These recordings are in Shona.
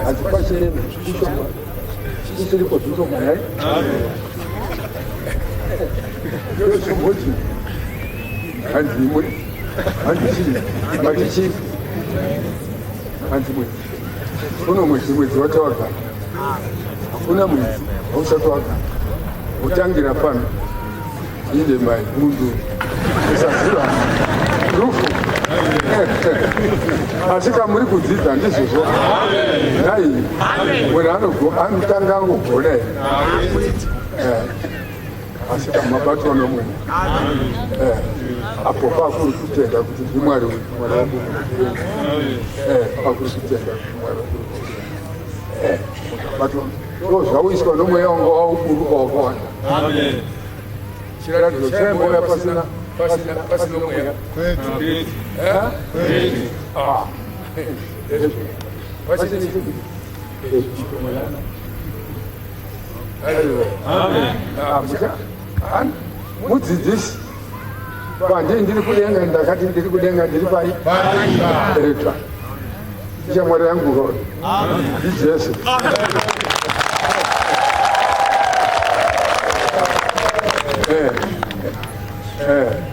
azipashile isilipo tusoma naye yosomoji andimwe andishili matichi andimwe uno mwezi watawaka hakuna mwezi hausatwaka utangira pano ile mai mundu esasira rufu asika muri kudzidza ndizvozvo nai murano anotanga ngogona asika mabatwa nomwe apo pakuri kutenda kuti ndimwari pakuri kutenda bato zvauiswa nomweya wanga wauburuka wakawanda chiratidzo chaimboya pasina mweya mudzidzisi panje ndiri kudenga ndakati ndiri kudenga ndiri pai eta shamwari yangu Lord ndijesu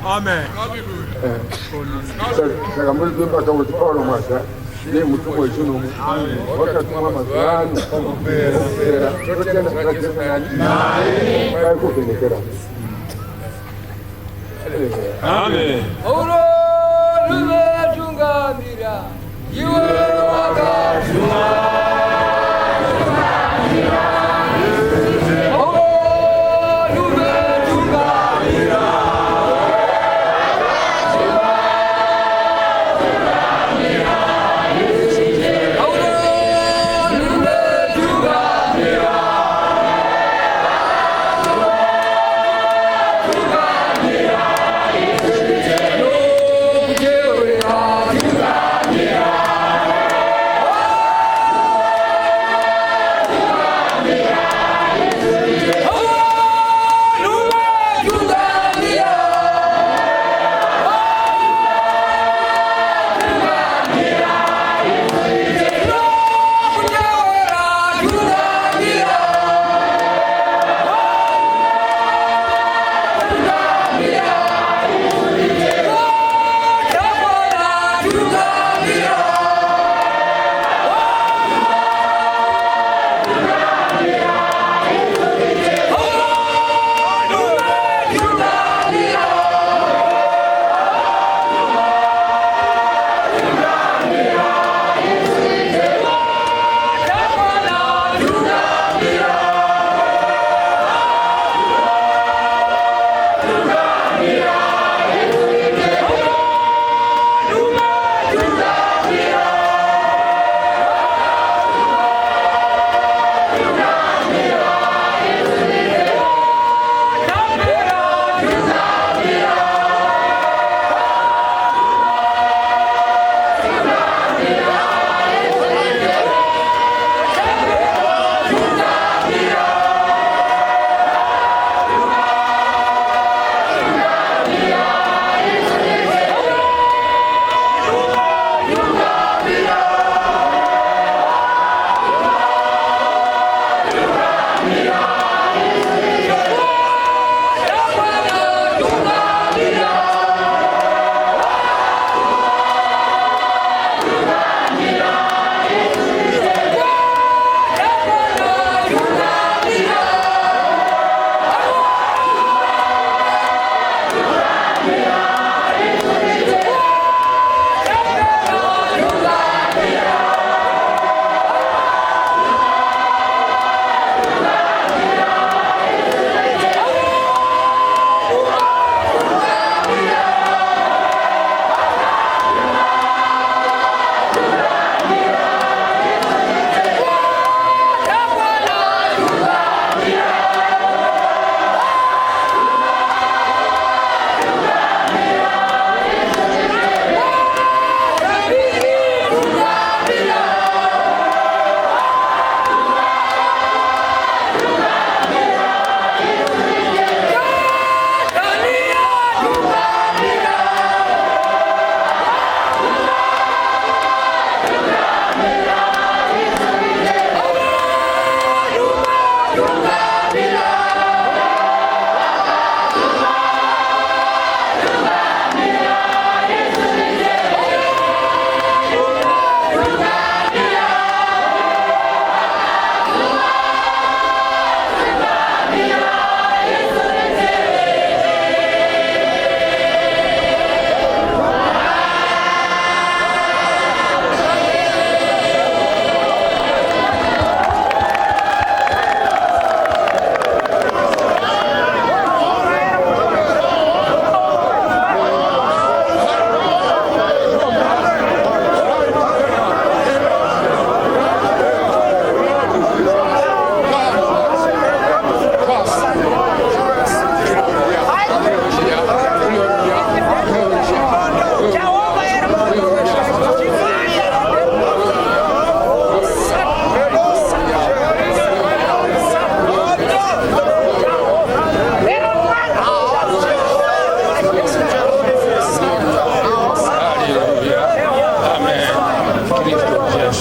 Amen. Saka muri kumbata kuti Paulo mwaza ne mutumwa wechino wakatuma mazano kupera totenda kugadzirana naye bai kuvhenekera. Amen. Paulo luvetungamira iwe wakatuma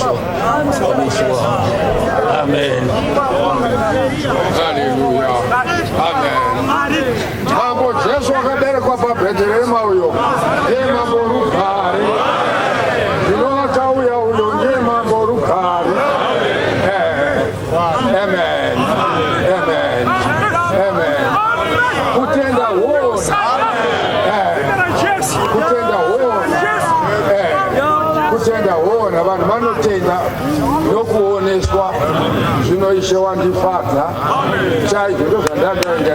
Yesu wameishi Amen. Haleluya. Amen. Mambo Yesu akabere kwa Betlehema huyo. Ye mambo rukari. Nilota huyo ulonge mambo rukari. Amen. Amen. Amen. Kutenda wona. Kutenda wona. Kutenda wona vanhu vanotenda nokuoneswa zvinoishe wandifadza chaizvo ndozvandandanga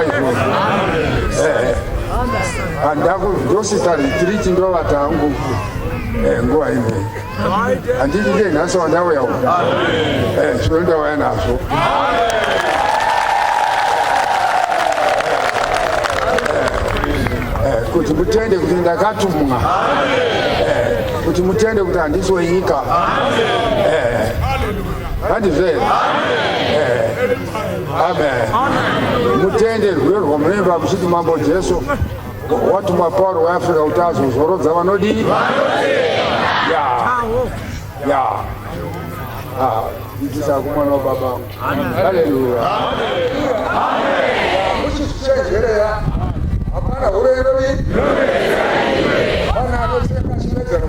izvozvo handakudosita ritiriti ndovata hangu nguva inei handiti ndenhasi wandauya zvino ndauya nazvo kuti mutende kuti ndakatumwa kuti mutende kuti handisi wenyika handizvere amen mutende rwiyo rwamunemba muchiti mambo Jesu watuma Pauro weAfrica kuti azozorodza vanodii idisa kumwana wababa wangu haleluya muchichenjereya hapana hurerovi pana anosenga chimedzano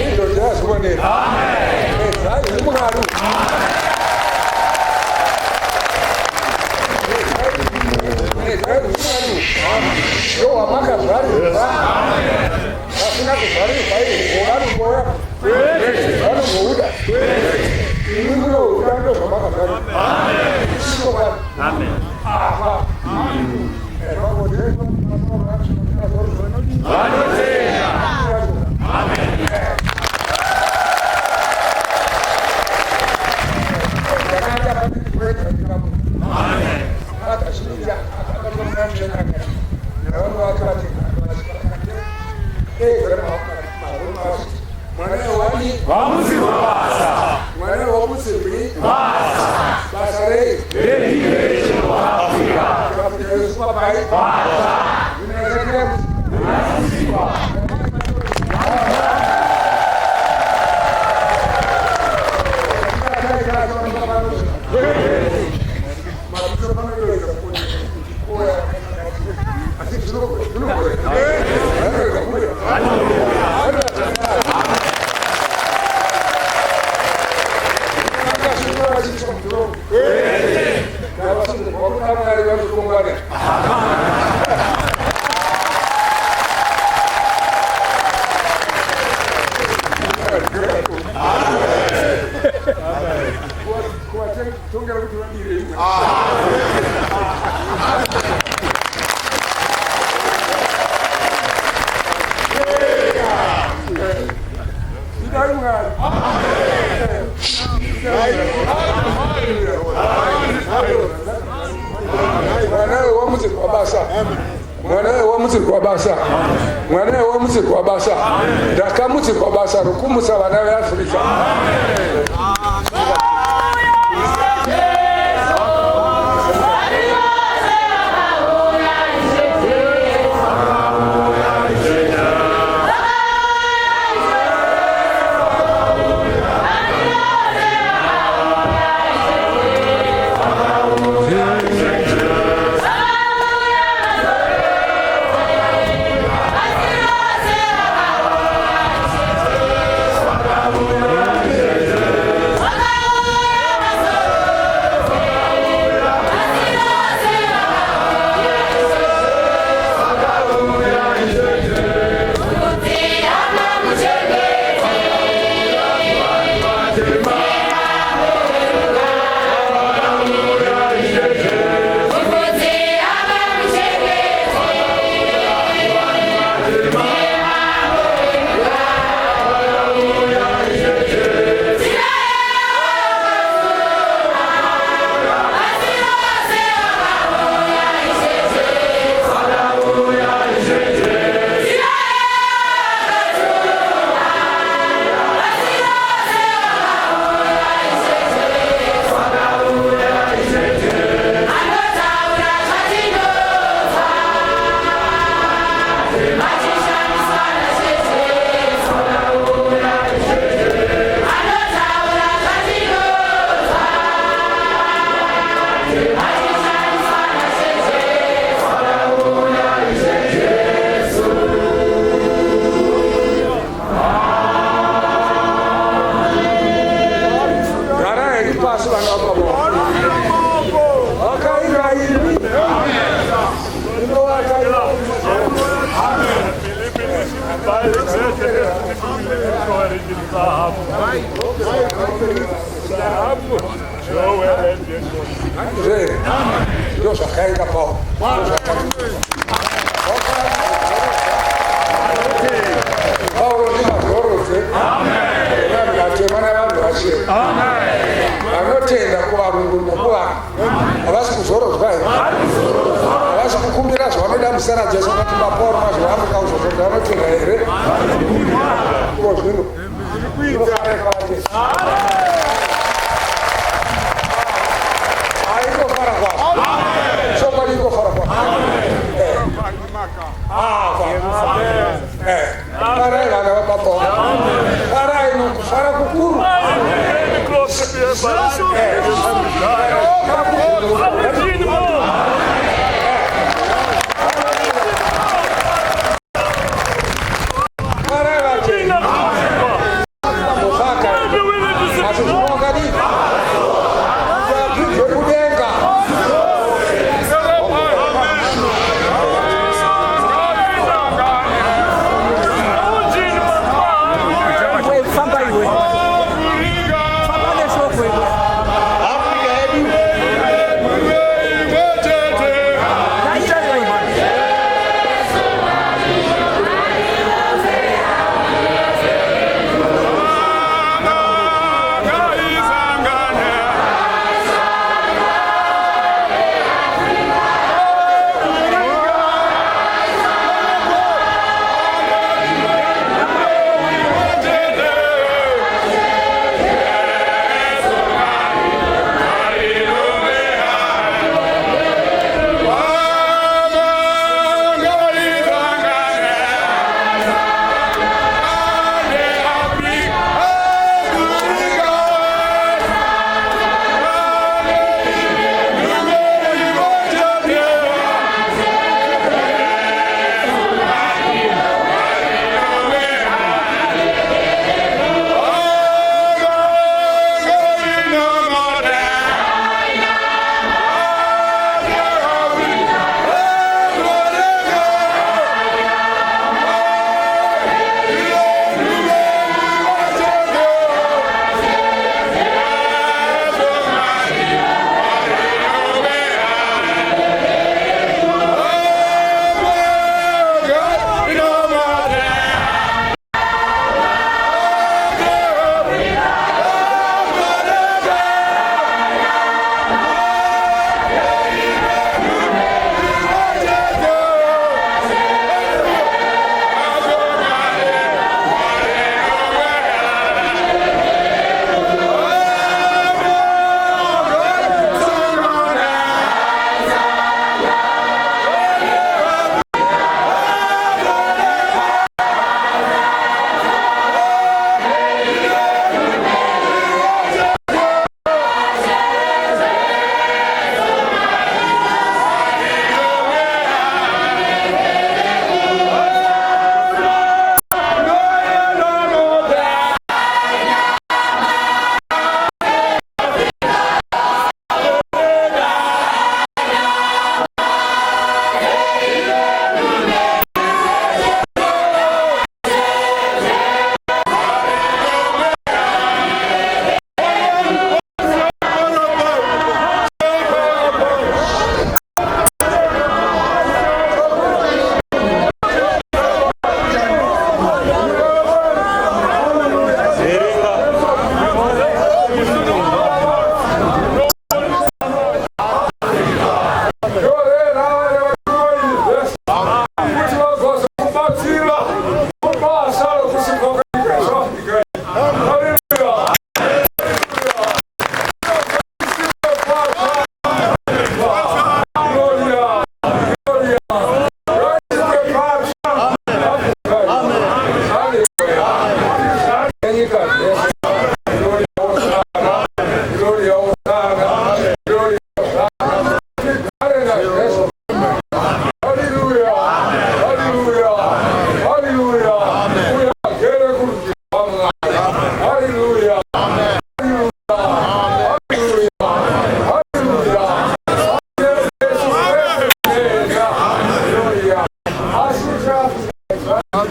izvo zvazvionera ezai zimwaru ndowamakazvarirwa asina kuvharirwa vanongoya vanongouda imunouda ndozvamakazvarirwa mwanawe wamutsirwa basa ndakamutsirwa basa rokumusa vana veAfrica Deus já carrega a pau. Paulo ni mazorose. Ngatemana vanhu vashe. Vanotenda kuvarungu nokuva havasi kuzorodzwa here. Havasi kukumbira zvavanoda musana Jesu kuti mapauro mazvavamuka uzozodza vanotenda here. Ko zvino inofanira kwate. Aingofara kwako. Chokwadi ingofara kwako. Parai vana vapapa. Parai nokufara kukuru. Africa,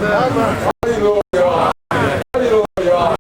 Hallelujah. Hallelujah.